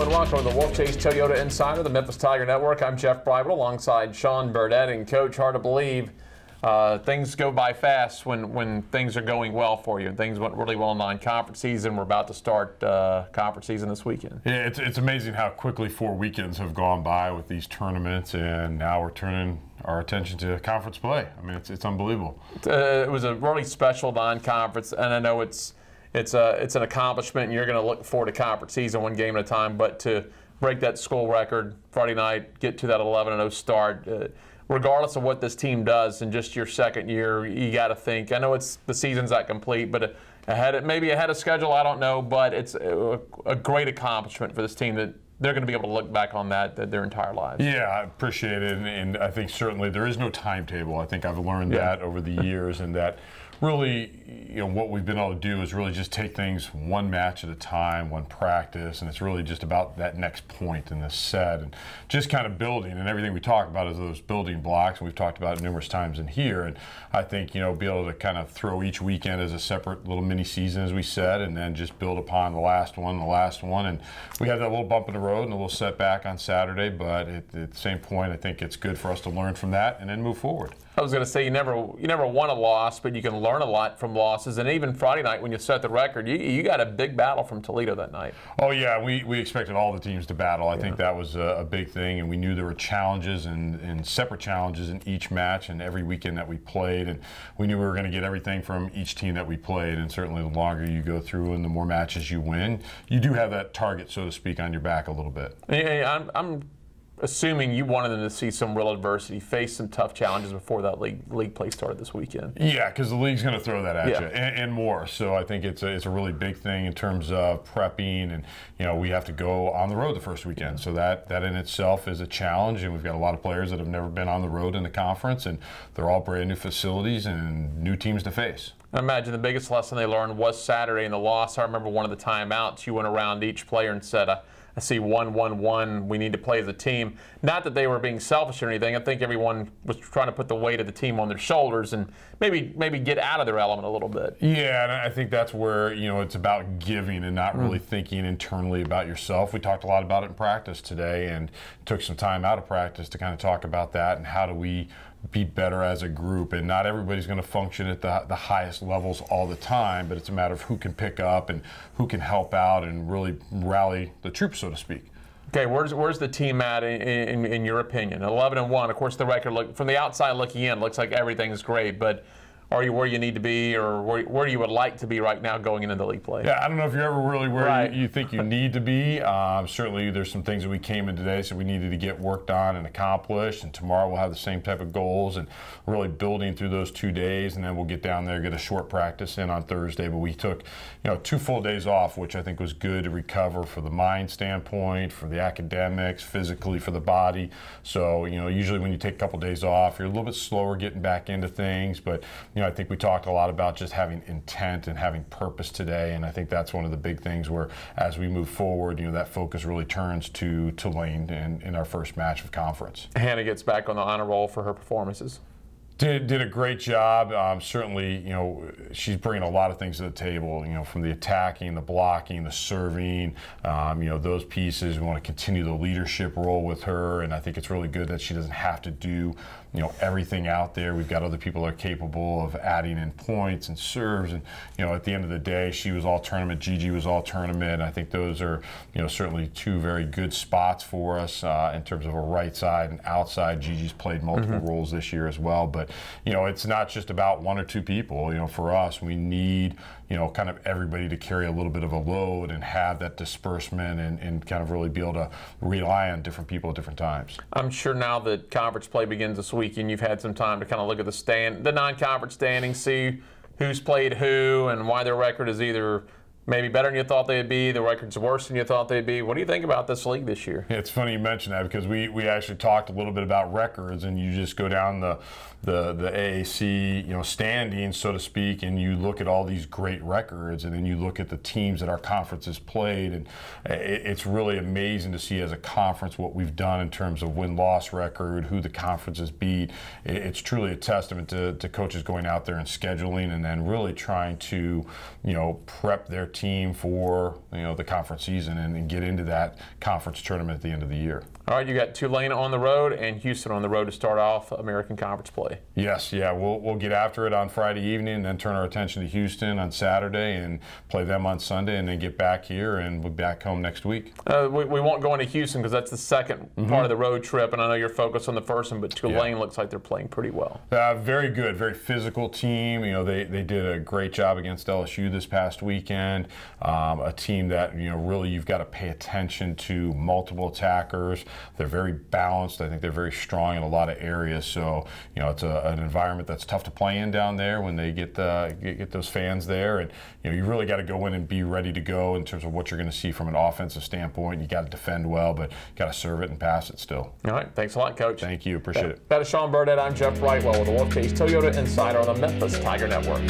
and welcome to the Wolfchase Toyota Insider, the Memphis Tiger Network. I'm Jeff Bribel alongside Sean Burdett. And Coach, hard to believe things go by fast when things are going well for you. Things went really well in non-conference season. We're about to start conference season this weekend. Yeah, it's amazing how quickly 4 weekends have gone by with these tournaments, and now we're turning our attention to conference play. I mean, it's unbelievable. It was a really special non-conference, and I know it's an accomplishment, and you're going to look forward to conference season one game at a time. But to break that school record Friday night, get to that 11-0 start, regardless of what this team does in just your second year, you got to think. I know the season's not complete, but maybe ahead of schedule, I don't know. But it's a great accomplishment for this team that they're going to be able to look back on that their entire lives. Yeah, I appreciate it, and I think certainly there is no timetable. I think I've learned that over the years, and that really, what we've been able to do is really just take things one match at a time, one practice, and it's really just about that next point in the set and just kind of building. And everything we talk about is those building blocks, and we've talked about it numerous times in here. And I think, be able to kind of throw each weekend as a separate little mini season, as we said, and then just build upon the last one. And we had that little bump in the road and a little setback on Saturday, but at the same point, I think it's good for us to learn from that and then move forward. I was going to say you never won a loss, but you can learn a lot from losses. And even Friday night when you set the record, you got a big battle from Toledo that night. Oh yeah, we expected all the teams to battle. I think that was a big thing, and we knew there were challenges and separate challenges in each match and every weekend that we played, and we knew we were going to get everything from each team that we played. And certainly the longer you go through and the more matches you win, you do have that target, so to speak, on your back a little bit. Yeah, I'm assuming you wanted them to see some real adversity, face some tough challenges before that league play started this weekend. Yeah, because the league's going to throw that at you and more. So I think it's a really big thing in terms of prepping, and we have to go on the road the first weekend. So that in itself is a challenge, and we've got a lot of players that have never been on the road in the conference, and they're all brand new facilities and new teams to face. I imagine the biggest lesson they learned was Saturday in the loss. I remember one of the timeouts, you went around each player and said, I see 1-1-1. We need to play as a team. Not that they were being selfish or anything. I think everyone was trying to put the weight of the team on their shoulders and maybe get out of their element a little bit. Yeah, and I think that's where it's about giving and not really thinking internally about yourself. We talked a lot about it in practice today, and took some time out of practice to kind of talk about that and how do we be better as a group. And not everybody's going to function at the highest levels all the time, but it's a matter of who can pick up and who can help out and really rally the troops, so to speak. Okay, where's the team at in your opinion? 11-1. Of course, the record from the outside looking in looks like everything's great, but are you where you need to be, or where you would like to be right now going into the league play? Yeah, I don't know if you're ever really where you think you need to be. Certainly there's some things that we came in today, so we needed to get worked on and accomplished, and tomorrow we'll have the same type of goals and really building through those 2 days, and then we'll get down there, get a short practice in on Thursday. But we took 2 full days off, which I think was good to recover for the mind standpoint, for the academics, physically for the body. So usually when you take a couple days off, you're a little bit slower getting back into things, but I think we talked a lot about just having intent and having purpose today, and I think that's one of the big things where, as we move forward, that focus really turns to Tulane in our first match of conference. Hannah gets back on the honor roll for her performances. Did a great job. Certainly, she's bringing a lot of things to the table, from the attacking, the blocking, the serving, those pieces. We want to continue the leadership role with her, and I think it's really good that she doesn't have to do, everything out there. We've got other people that are capable of adding in points and serves, and, at the end of the day, she was all tournament, Gigi was all tournament. I think those are, certainly 2 very good spots for us in terms of a right side and outside. Gigi's played multiple roles this year as well, but it's not just about 1 or 2 people. For us, we need, kind of everybody to carry a little bit of a load and have that disbursement and kind of really be able to rely on different people at different times. I'm sure now that conference play begins this weekend, you've had some time to kind of look at the non-conference standings, see who's played who and why their record is either maybe better than you thought they'd be, the record's worse than you thought they'd be. What do you think about this league this year? Yeah, it's funny you mention that, because we actually talked a little bit about records, and you just go down the AAC standings, so to speak, and you look at all these great records, and then you look at the teams that our conference has played, and it's really amazing to see as a conference what we've done in terms of win-loss record, who the conference has beat. It's truly a testament to coaches going out there and scheduling, and then really trying to prep their team for the conference season and get into that conference tournament at the end of the year. All right, you got Tulane on the road and Houston on the road to start off American Conference play. Yes, yeah, we'll get after it on Friday evening, and then turn our attention to Houston on Saturday and play them on Sunday, and then get back here and we'll be back home next week. We won't go into Houston because that's the second part of the road trip, and I know you're focused on the first one, but Tulane looks like they're playing pretty well. Very good, very physical team. They did a great job against LSU this past weekend. A team that really you've got to pay attention to, multiple attackers. They're very balanced. I think they're very strong in a lot of areas. So it's an environment that's tough to play in down there when they get those fans there, and you really got to go in and be ready to go in terms of what you're going to see from an offensive standpoint. You got to defend well, but you got to serve it and pass it still. All right, thanks a lot, Coach. Thank you, appreciate it. That is Sean Burdett. I'm Jeff Brightwell with the Wolfchase Toyota Insider on the Memphis Tiger Network.